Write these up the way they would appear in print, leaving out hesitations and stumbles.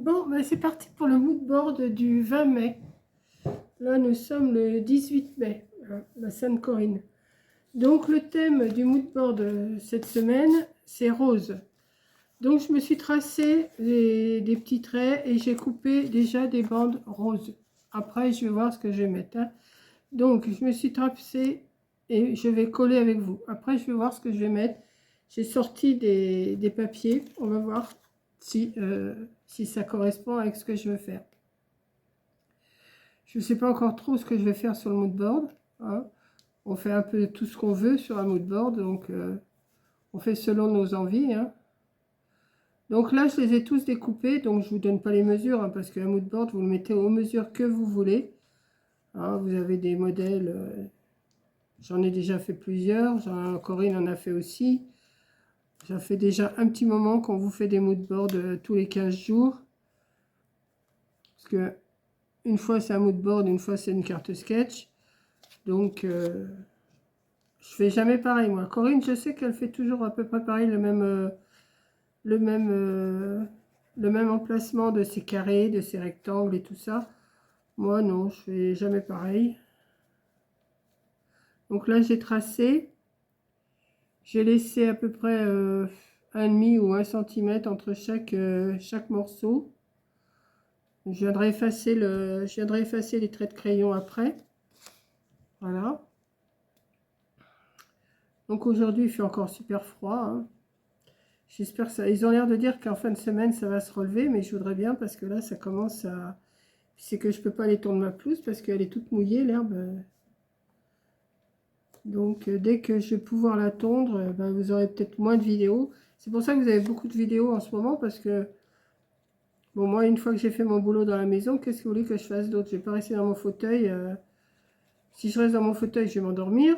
Bon, ben c'est parti pour le mood board du 20 mai. Là, nous sommes le 18 mai, hein, la Sainte Corinne. Donc, le thème du mood board cette semaine, c'est rose. Donc, je me suis tracé des petits traits et j'ai coupé déjà des bandes roses. Après, je vais voir ce que je vais mettre. Hein. Donc, je me suis tracé et je vais coller avec vous. Après, je vais voir ce que je vais mettre. J'ai sorti des papiers. On va voir si ça correspond avec ce que je veux faire. Je ne sais pas encore trop ce que je vais faire sur le mood board. Hein. On fait un peu tout ce qu'on veut sur un mood board. Donc, on fait selon nos envies. Hein. Donc là, je les ai tous découpés. Donc, je ne vous donne pas les mesures. Hein, parce qu'un mood board, vous le mettez aux mesures que vous voulez. Hein, vous avez des modèles... J'en ai déjà fait plusieurs. Corinne en a fait aussi. Ça fait déjà un petit moment qu'on vous fait des mood boards tous les 15 jours. Parce que une fois c'est un mood board, une fois c'est une carte sketch. Donc je fais jamais pareil moi. Corinne, je sais qu'elle fait toujours à peu près pareil, le même emplacement de ses carrés, de ses rectangles et tout ça. Moi non, je fais jamais pareil. Donc là j'ai tracé. J'ai laissé à peu près 1,5 ou 1 cm entre chaque morceau. Je viendrai effacer les traits de crayon après. Voilà. Donc aujourd'hui, il fait encore super froid. Hein. J'espère que ça... Ils ont l'air de dire qu'en fin de semaine, ça va se relever, mais je voudrais bien parce que là, ça commence à... C'est que je peux pas aller tourner ma pelouse parce qu'elle est toute mouillée, l'herbe. Donc dès que je vais pouvoir la tondre, ben, vous aurez peut-être moins de vidéos. C'est pour ça que vous avez beaucoup de vidéos en ce moment parce que... Bon, moi, une fois que j'ai fait mon boulot dans la maison, qu'est-ce que vous voulez que je fasse d'autre? Je vais pas rester dans mon fauteuil. Si je reste dans mon fauteuil, je vais m'endormir.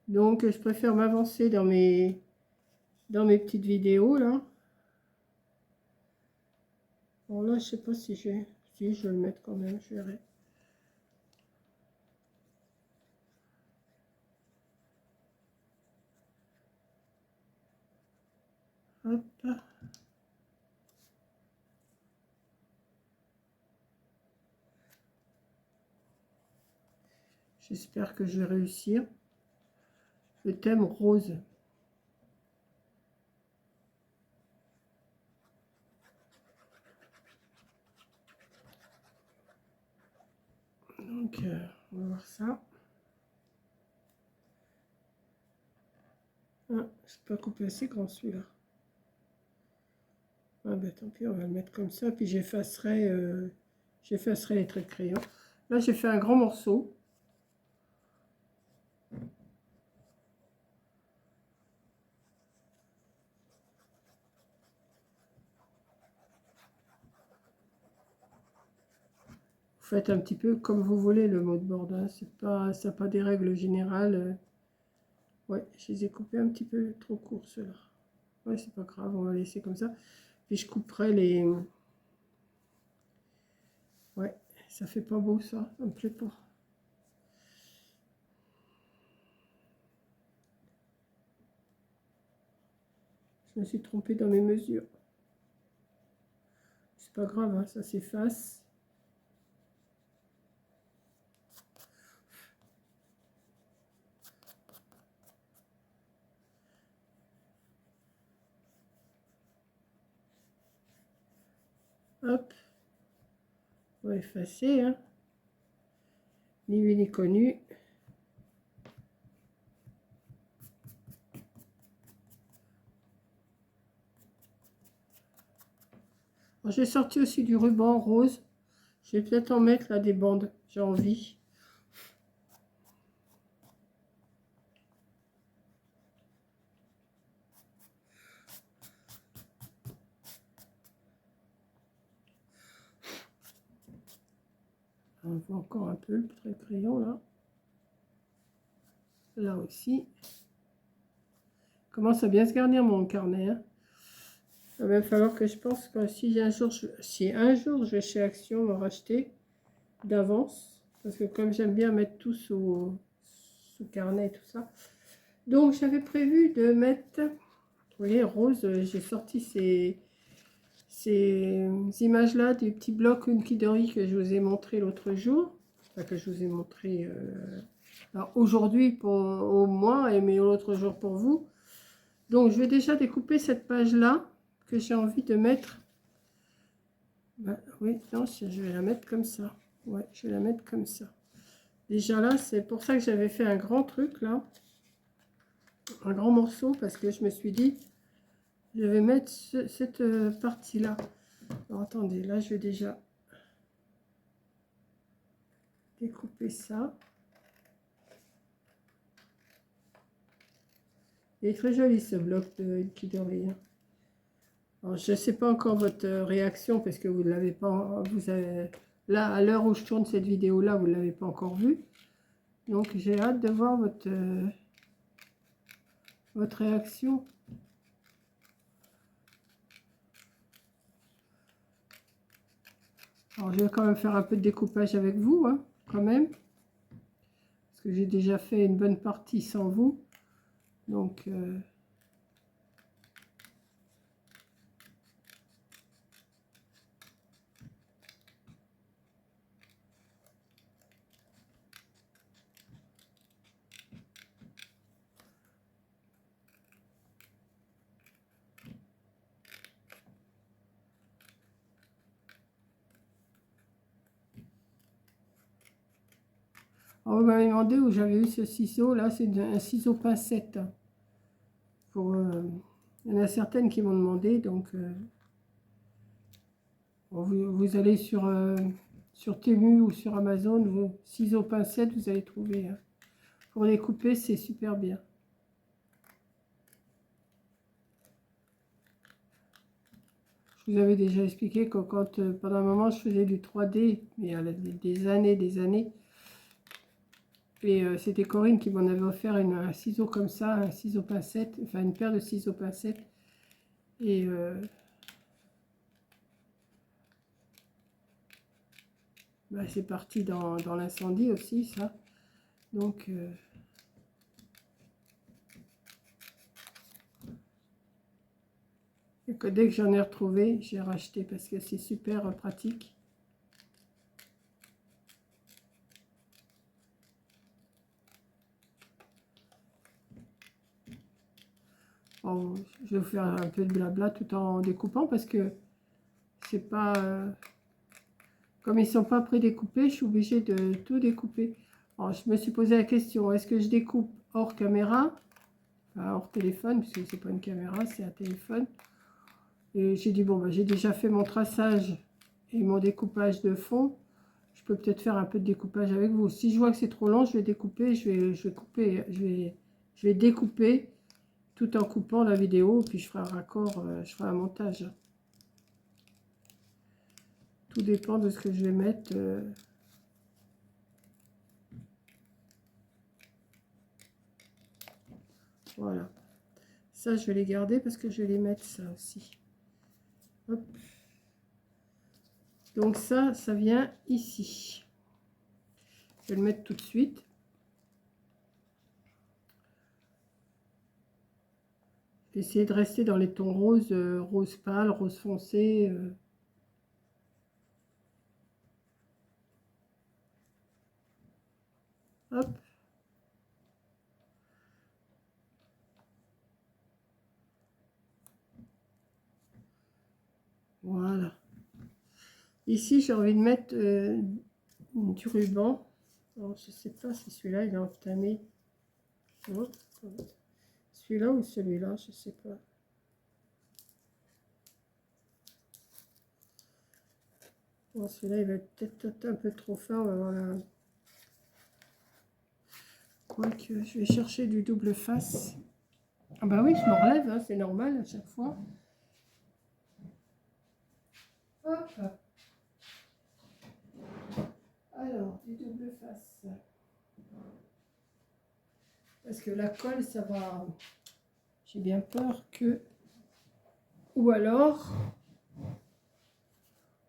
Donc, je préfère m'avancer dans mes petites vidéos, là. Bon, là, je sais pas si j'ai... Si, je vais le mettre quand même, je verrai. Hop. J'espère que je vais réussir. Le thème rose. Donc, on va voir ça. Ah, je ne sais pas couper assez grand celui-là. Ah ben tant pis, on va le mettre comme ça. Puis j'effacerai les traits de crayon. Là, j'ai fait un grand morceau. Vous faites un petit peu comme vous voulez le mood board. Hein. Ça n'a pas des règles générales. Ouais, je les ai coupés un petit peu trop courts ceux-là. Ouais, c'est pas grave, on va laisser comme ça. Puis je couperai les... Ouais, ça fait pas beau ça, ça me plaît pas. Je me suis trompée dans mes mesures. C'est pas grave, hein, ça s'efface. Hop. On va effacer, hein. Ni vu ni connu. J'ai sorti aussi du ruban rose. Je vais peut-être en mettre là des bandes. J'ai envie. On voit encore un peu le trait de crayon là. Là aussi. Commence à bien se garnir mon carnet. Hein. Il va falloir que je pense que si un jour je vais chez Action m'en racheter d'avance. Parce que comme j'aime bien mettre tout sous carnet et tout ça. Donc j'avais prévu de mettre, vous voyez, rose, j'ai sorti ces images-là des petits blocs Unkidori que je vous ai montré l'autre jour, enfin, que je vous ai montré aujourd'hui pour au moins, mais l'autre jour pour vous. Donc je vais déjà découper cette page-là que j'ai envie de mettre. Ben, oui, non, je vais la mettre comme ça. Ouais, je vais la mettre comme ça. Déjà là, c'est pour ça que j'avais fait un grand truc là, un grand morceau, parce que je me suis dit, je vais mettre cette partie-là. Alors attendez, là je vais déjà découper ça. Il est très joli ce bloc de Kidori. Alors, je ne sais pas encore votre réaction parce que vous ne l'avez pas. Vous avez, là, à l'heure où je tourne cette vidéo-là, vous ne l'avez pas encore vue. Donc j'ai hâte de voir votre réaction. Alors je vais quand même faire un peu de découpage avec vous, hein, quand même. Parce que j'ai déjà fait une bonne partie sans vous. Donc... Alors, vous m'avez demandé où j'avais eu ce ciseau. Là, c'est un ciseau pincette. Pour, il y en a certaines qui m'ont demandé. Donc, vous allez sur Temu ou sur Amazon, vos ciseaux pincettes, vous allez trouver. Hein. Pour les couper, c'est super bien. Je vous avais déjà expliqué que quand, pendant un moment, je faisais du 3D, mais il y a des années. Et c'était Corinne qui m'en avait offert un ciseau comme ça, un ciseau pincette, enfin une paire de ciseaux pincettes. Et bah, c'est parti dans l'incendie aussi, ça. Donc, et que dès que j'en ai retrouvé, j'ai racheté parce que c'est super pratique. Bon, je vais vous faire un peu de blabla tout en découpant parce que c'est pas... comme ils sont pas prédécoupés, je suis obligée de tout découper. Alors, je me suis posé la question, est-ce que je découpe hors caméra, enfin, hors téléphone, puisque c'est pas une caméra, c'est un téléphone. Et j'ai dit, bon, bah, j'ai déjà fait mon traçage et mon découpage de fond. Je peux peut-être faire un peu de découpage avec vous. Si je vois que c'est trop long, je vais découper, je vais découper tout en coupant la vidéo, puis je ferai un raccord, je ferai un montage. Tout dépend de ce que je vais mettre. Voilà. Ça, je vais les garder parce que je vais les mettre ça aussi. Hop. Donc ça vient ici. Je vais le mettre tout de suite. Je vais essayer de rester dans les tons roses, rose pâle, rose foncé. Hop. Voilà. Ici, j'ai envie de mettre du ruban. Alors, je ne sais pas si celui-là, il est entamé. Celui-là ou celui-là, je ne sais pas. Bon, celui-là, il va être peut-être un peu trop fin. On va voir là. Quoique, je vais chercher du double face. Ah bah oui, je me relève, hein, c'est normal à chaque fois. Hop. Alors, du double face. Parce que la colle, ça va... J'ai bien peur que... Ou alors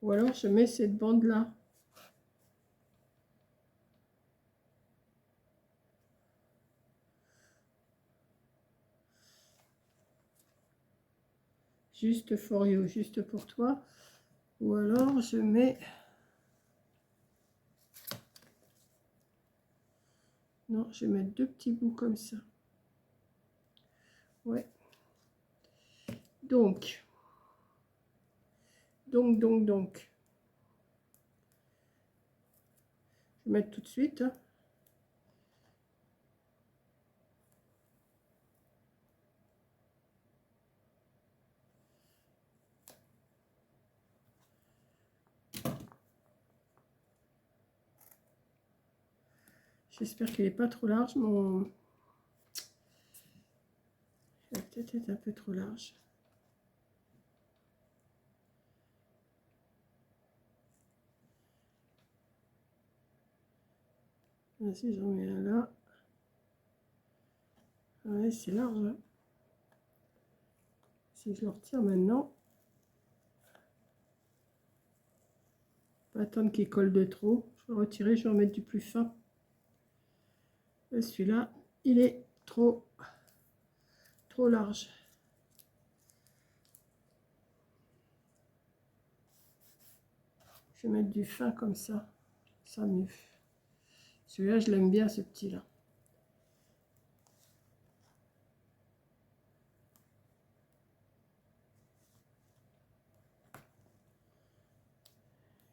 je mets cette bande-là. Juste for you, juste pour toi. Ou alors je mets... Non, je vais mettre 2 petits bouts comme ça. Ouais. Donc. Je vais mettre tout de suite. Hein. J'espère qu'il n'est pas trop large. Mon... Il va peut-être être un peu trop large. Vas-y, j'en mets un là. Ouais, c'est large. Hein. Si je le retire maintenant. Pas attendre qu'il colle de trop. Je vais retirer, je vais en mettre du plus fin. Celui-là, il est trop large. Je vais mettre du fin comme ça. Ça mieux. Celui-là, je l'aime bien, ce petit-là.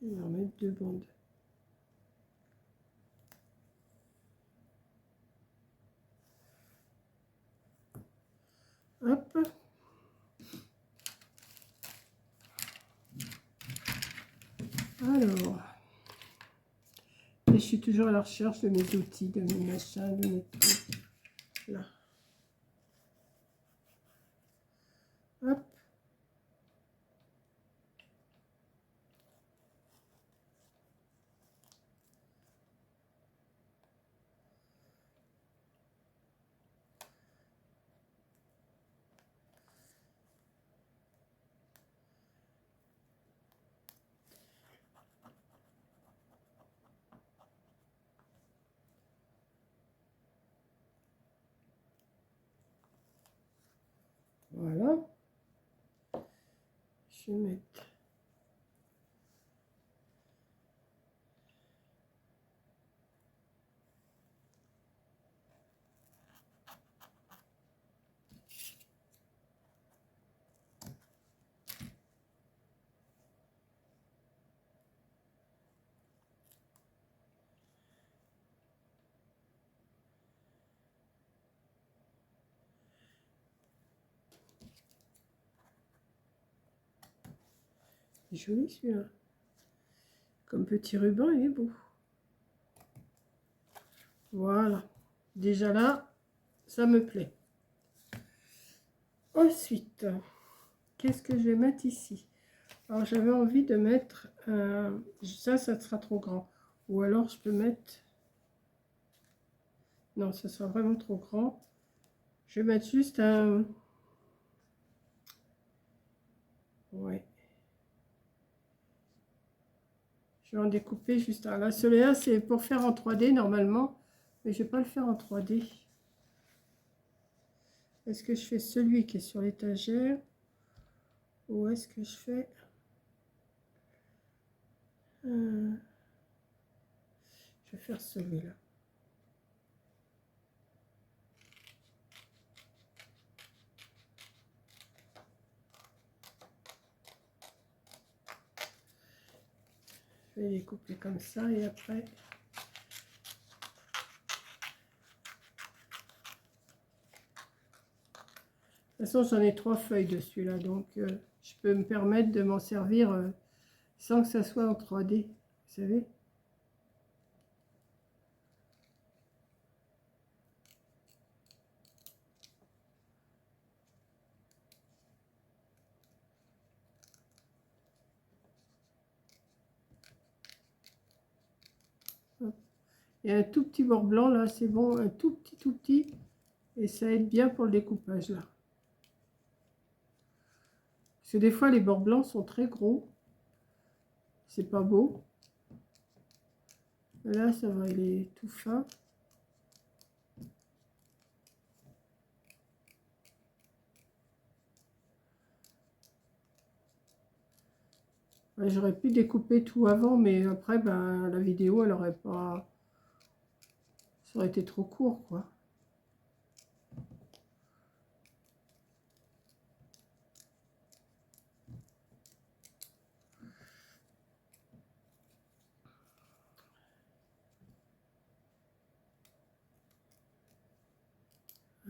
Je vais en mettre 2 bandes. Hop. Alors. Et je suis toujours à la recherche de mes outils, de mes machins, de mes trucs. Là. Hop. Voilà. Je vais mettre... C'est joli celui-là. Comme petit ruban, il est beau. Voilà. Déjà là, ça me plaît. Ensuite, qu'est-ce que je vais mettre ici? Alors, j'avais envie de mettre... ça sera trop grand. Ou alors, je peux mettre... Non, ça sera vraiment trop grand. Je vais mettre juste un... Ouais. Je vais en découper juste un. Là, celui-là, c'est pour faire en 3D normalement. Mais je ne vais pas le faire en 3D. Est-ce que je fais celui qui est sur l'étagère? Ou est-ce que je fais... je vais faire celui-là. Je vais les couper comme ça et après... De toute façon, j'en ai 3 feuilles de celui-là, donc je peux me permettre de m'en servir sans que ça soit en 3D, vous savez. Il y a un tout petit bord blanc là, c'est bon, un tout petit, et ça aide bien pour le découpage là. Parce que des fois les bords blancs sont très gros, c'est pas beau. Là ça va, il est tout fin. Ouais, j'aurais pu découper tout avant, mais après, ben, la vidéo, elle aurait pas... Ça aurait été trop court, quoi.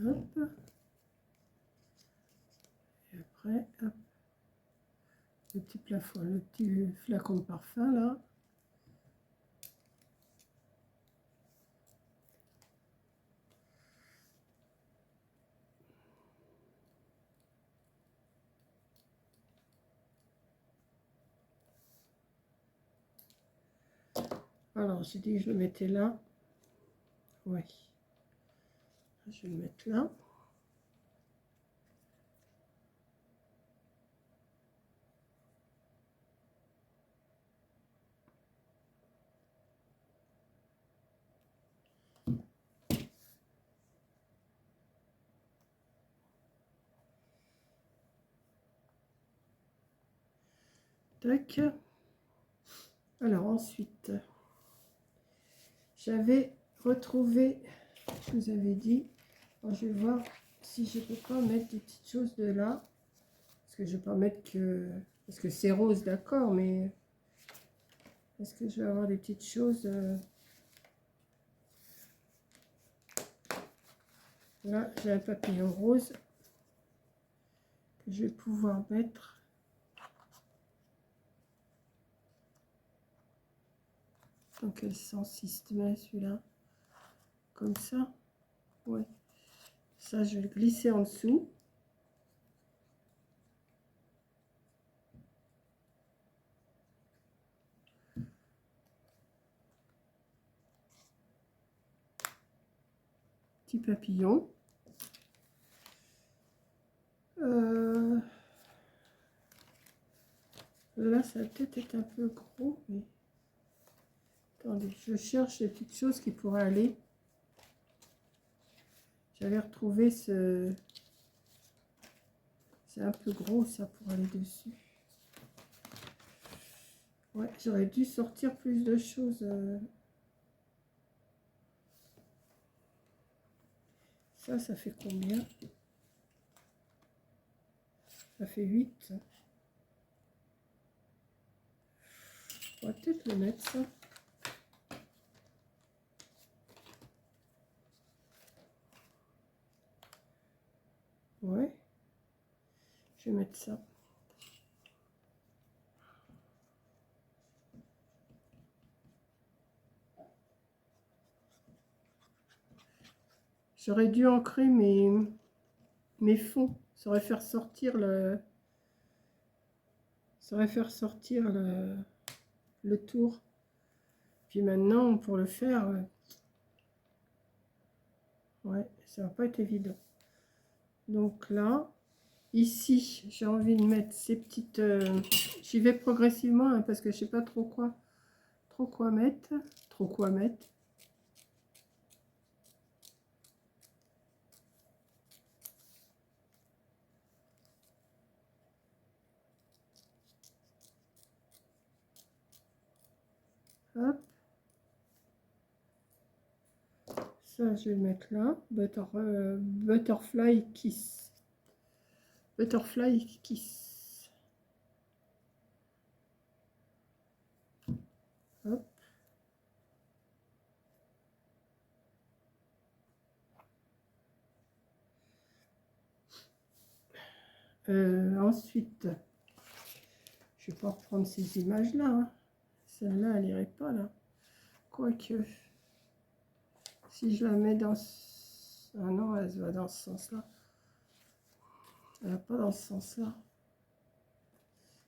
Hop. Et après, hop. Le petit plafond, le petit flacon de parfum, là. Alors, j'ai dit que je le mettais là. Oui. Je vais le mettre là. Tac. Alors, ensuite, j'avais retrouvé, je vous avais dit, alors, je vais voir si je peux pas mettre des petites choses de là. Parce que je vais pas mettre que... Parce que c'est rose, d'accord, mais... Est-ce que je vais avoir des petites choses Là, j'ai un papillon rose que je vais pouvoir mettre. Dans quel sens il se met celui-là? Comme ça. Ouais. Ça, je vais le glisser en dessous. Petit papillon. Là, ça va peut-être être un peu gros, mais... Attendez, je cherche les petites choses qui pourraient aller. J'avais retrouvé ce... C'est un peu gros, ça, pour aller dessus. Ouais, j'aurais dû sortir plus de choses. Ça fait combien? Ça fait 8. On va peut-être le mettre, ça. Ouais. Je vais mettre ça. J'aurais dû ancrer mes fonds. Ça aurait fait ressortir le... Ça aurait fait ressortir le tour. Puis maintenant, pour le faire... Ouais, ça va pas être évident. Donc là, ici, j'ai envie de mettre ces petites... J'y vais progressivement, hein, parce que je sais pas trop quoi mettre. Trop quoi mettre. Hop. Ça, je vais le mettre là. Butterfly Kiss. Butterfly Kiss. Hop. Ensuite, je vais pas reprendre ces images-là. Hein. Celle-là, elle irait pas là. Quoique, si je la mets dans... Ah non, elle va dans ce sens-là. Elle va pas dans ce sens-là.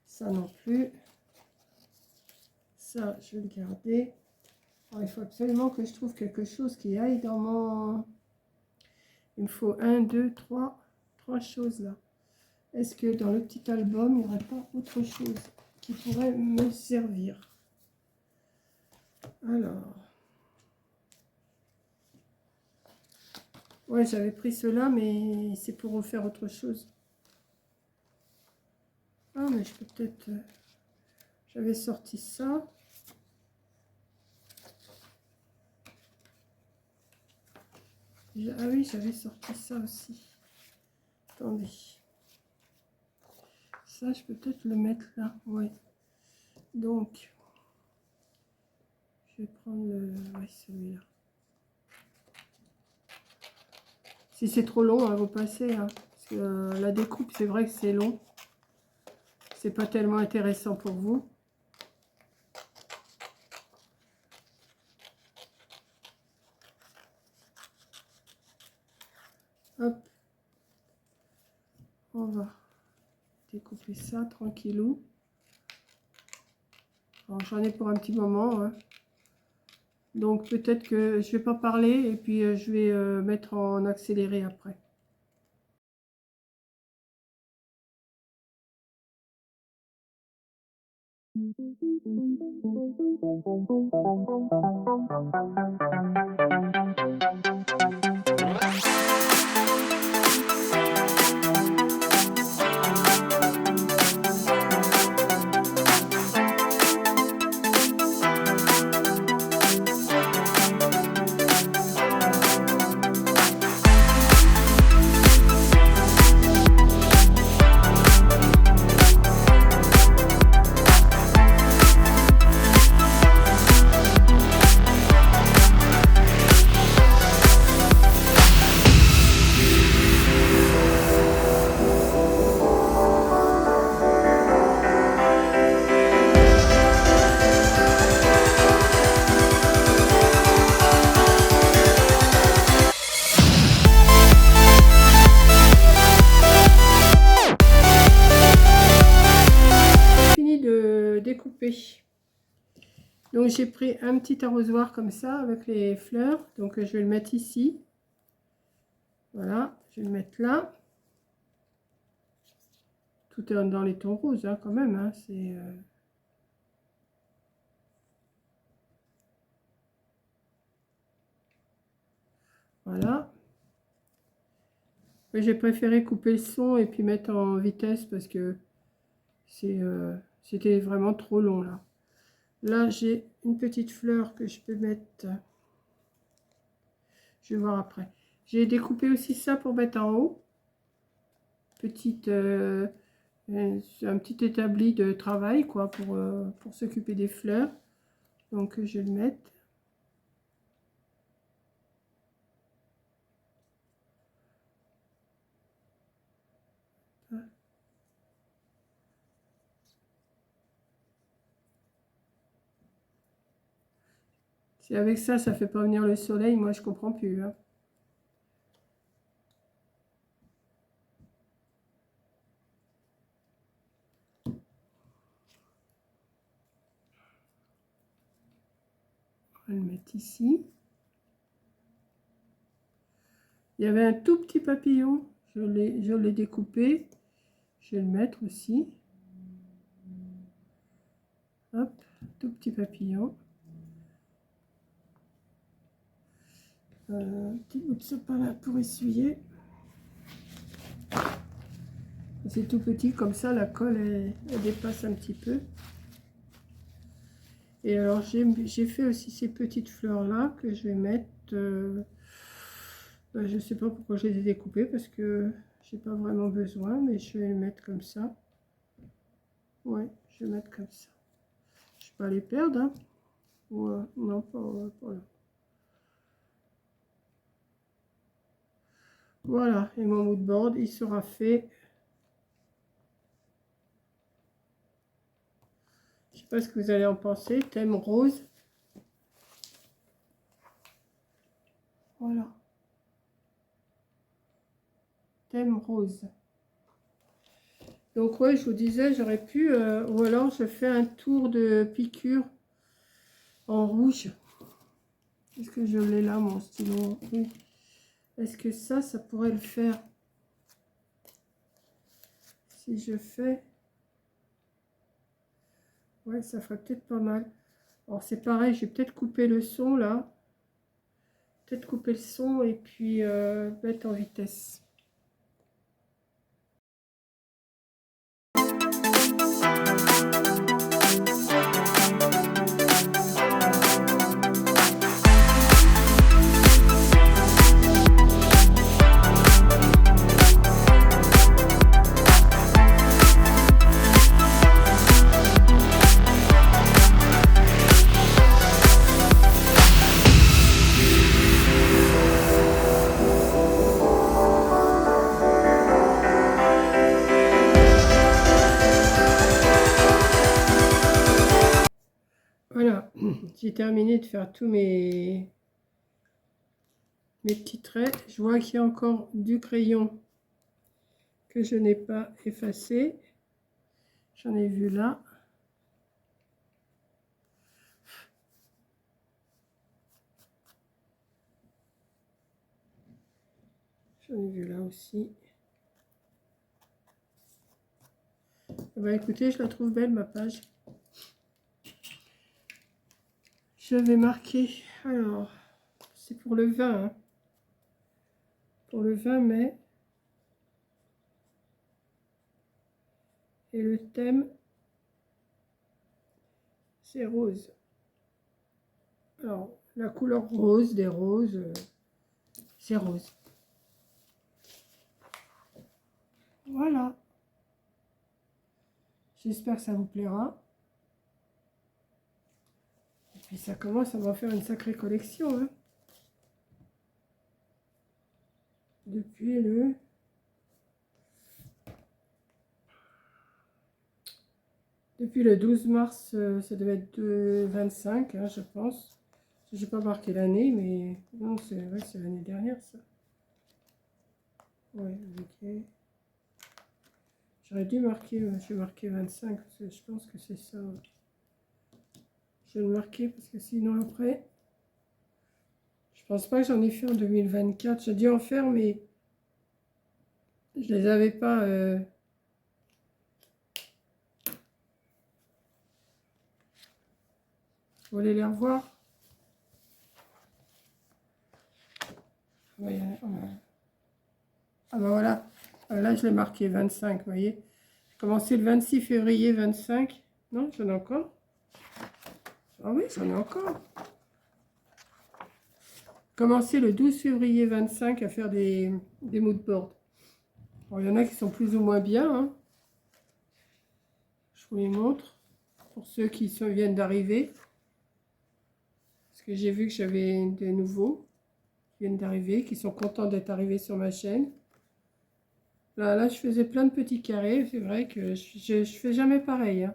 Ça non plus. Ça, je vais le garder. Alors, il faut absolument que je trouve quelque chose qui aille dans mon... Il me faut 1, 2, 3 choses là. Est-ce que dans le petit album, il n'y aurait pas autre chose qui pourrait me servir? Alors... Ouais, j'avais pris cela, mais c'est pour refaire autre chose. Ah, mais je peux peut-être... J'avais sorti ça. Ah oui, j'avais sorti ça aussi. Attendez. Ça, je peux peut-être le mettre là. Oui. Donc, je vais prendre ouais, celui-là. Si c'est trop long, hein, vous passez. Hein, parce que la découpe, c'est vrai que c'est long. C'est pas tellement intéressant pour vous. Hop. On va découper ça tranquillou. J'en ai pour un petit moment. Hein. Donc peut-être que je vais pas parler et puis je vais mettre en accéléré après. Découper. Donc j'ai pris un petit arrosoir comme ça avec les fleurs, donc je vais le mettre ici. Voilà, je vais le mettre là. Tout est dans les tons roses hein, quand même. Hein, c'est voilà. J'ai préféré couper le son et puis mettre en vitesse parce que c'était vraiment trop long là. Là, j'ai une petite fleur que je peux mettre. Je vais voir après. J'ai découpé aussi ça pour mettre en haut. Petite, un petit établi de travail quoi pour s'occuper des fleurs. Donc, je vais le mettre. Si avec ça, ça fait pas venir le soleil, moi je comprends plus. Hein. On va le mettre ici. Il y avait un tout petit papillon, je l'ai découpé. Je vais le mettre aussi. Hop, tout petit papillon. Un petit bout de sopalin pour essuyer. C'est tout petit, comme ça la colle elle dépasse un petit peu. Et alors j'ai fait aussi ces petites fleurs là que je vais mettre. Je sais pas pourquoi je les ai découpées parce que j'ai pas vraiment besoin, mais je vais les mettre comme ça. Ouais, je vais mettre comme ça. Je vais pas les perdre. Hein. Ouais, non, pas là. Voilà, et mon mood board il sera fait. Je sais pas ce que vous allez en penser. Thème rose. Voilà. Thème rose. Donc ouais, je vous disais, j'aurais pu, ou alors je fais un tour de piqûre en rouge. Est-ce que je l'ai là, mon stylo? Oui. Est-ce que ça pourrait le faire? Si je fais... Ouais, ça ferait peut-être pas mal. Alors c'est pareil, je vais peut-être couper le son là. Peut-être couper le son et puis mettre en vitesse. j'ai terminé de faire tous mes petits traits. Je vois qu'il y a encore du crayon que je n'ai pas effacé. J'en ai vu là. J'en ai vu là aussi. Bah écoutez, je la trouve belle ma page. Je vais marquer. Alors, c'est pour le 20. Hein. Pour le 20 mai. Et le thème, c'est rose. Alors, la couleur rose, des roses, c'est rose. Voilà. J'espère que ça vous plaira. Et puis ça commence à m'en faire une sacrée collection. Hein. Depuis le... Depuis le 12 mars, ça devait être 25, hein, je pense. Je n'ai pas marqué l'année, mais non, c'est vrai que c'est l'année dernière, ça. Ouais, ok. J'aurais dû marquer, j'ai marqué 25, parce que je pense que c'est ça. Je vais le marquer, parce que sinon après, je pense pas que j'en ai fait en 2024. J'ai dû en faire, mais je les avais pas... Vous voulez les revoir? Oui, ah ben voilà, là je l'ai marqué 25, vous voyez. J'ai commencé le 26 février 25. Non, j'en ai encore. Ah oui, j'en ai encore. Commencé le 12 février 25 à faire des moodboards. Bon, il y en a qui sont plus ou moins bien. Hein. Je vous les montre. Pour ceux qui viennent d'arriver. Parce que j'ai vu que j'avais des nouveaux qui viennent d'arriver, qui sont contents d'être arrivés sur ma chaîne. Là, je faisais plein de petits carrés. C'est vrai que je fais jamais pareil. Hein.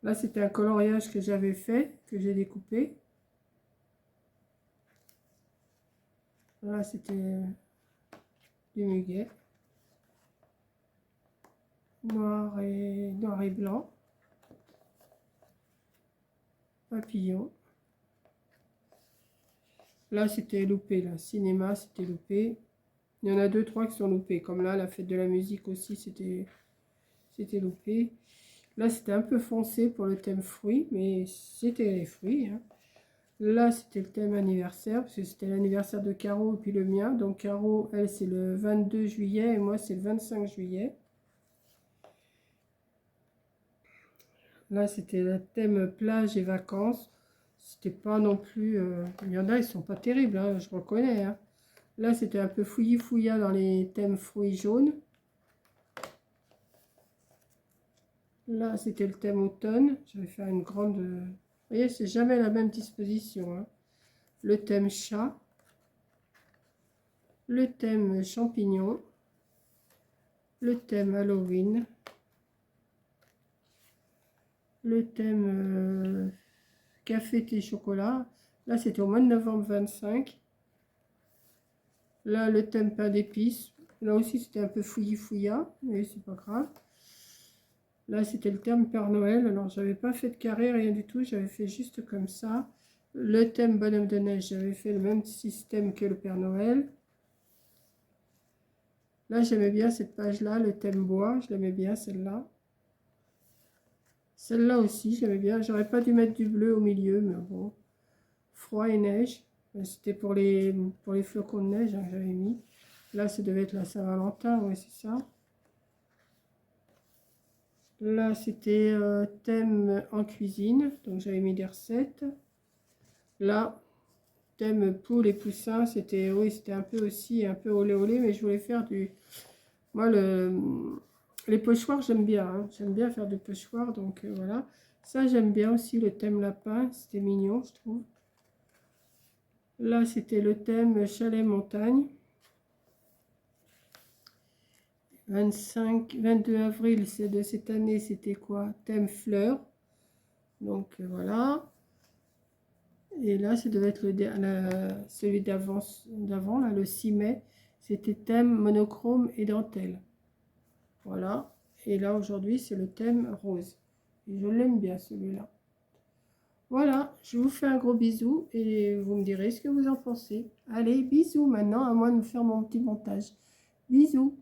Là, c'était un coloriage que j'avais fait, que j'ai découpé. Là, c'était du muguet. Noir et blanc. Papillon. Là, c'était loupé. Là, cinéma, c'était loupé. Il y en a 2-3 qui sont loupés. Comme là, la fête de la musique aussi, c'était loupé. Là, c'était un peu foncé pour le thème fruits, mais c'était les fruits. Hein. Là, c'était le thème anniversaire, parce que c'était l'anniversaire de Caro et puis le mien. Donc, Caro, elle, c'est le 22 juillet et moi, c'est le 25 juillet. Là, c'était le thème plage et vacances. C'était pas non plus... il y en a, ils sont pas terribles, hein, je reconnais. Hein. Là, c'était un peu fouillis-fouillat dans les thèmes fruits jaunes. Là, c'était le thème automne. Je vais faire une grande... Vous voyez, c'est jamais la même disposition. Hein. Le thème chat. Le thème champignon. Le thème Halloween. Le thème café, thé, chocolat. Là, c'était au mois de novembre 25. Là, le thème pain d'épices. Là aussi, c'était un peu fouillis-fouillat, mais c'est pas grave. Là, c'était le thème Père Noël. Alors, j'avais pas fait de carré, rien du tout. J'avais fait juste comme ça. Le thème Bonhomme de neige, j'avais fait le même système que le Père Noël. Là, j'aimais bien cette page-là, le thème bois. Je l'aimais bien, celle-là. Celle-là aussi, j'aimais bien. J'aurais pas dû mettre du bleu au milieu, mais bon. Froid et neige. C'était pour les flocons de neige hein, que j'avais mis. Là, ça devait être la Saint-Valentin, oui, c'est ça. Là, c'était thème en cuisine, donc j'avais mis des recettes. Là, thème poule et poussin, c'était oui, c'était un peu aussi, un peu olé olé, mais je voulais faire du... Moi, les pochoirs, j'aime bien. Hein. J'aime bien faire des pochoirs, donc voilà. Ça, j'aime bien aussi le thème lapin, c'était mignon, je trouve. Là, c'était le thème chalet montagne. 22 avril, c'est de cette année, c'était quoi? Thème fleurs. Donc voilà. Et là, ça devait être celui d'avant, là, le 6 mai. C'était thème monochrome et dentelle. Voilà. Et là, aujourd'hui, c'est le thème rose. Et je l'aime bien, celui-là. Voilà, je vous fais un gros bisou et vous me direz ce que vous en pensez. Allez, bisous maintenant, à moi de me faire mon petit montage. Bisous.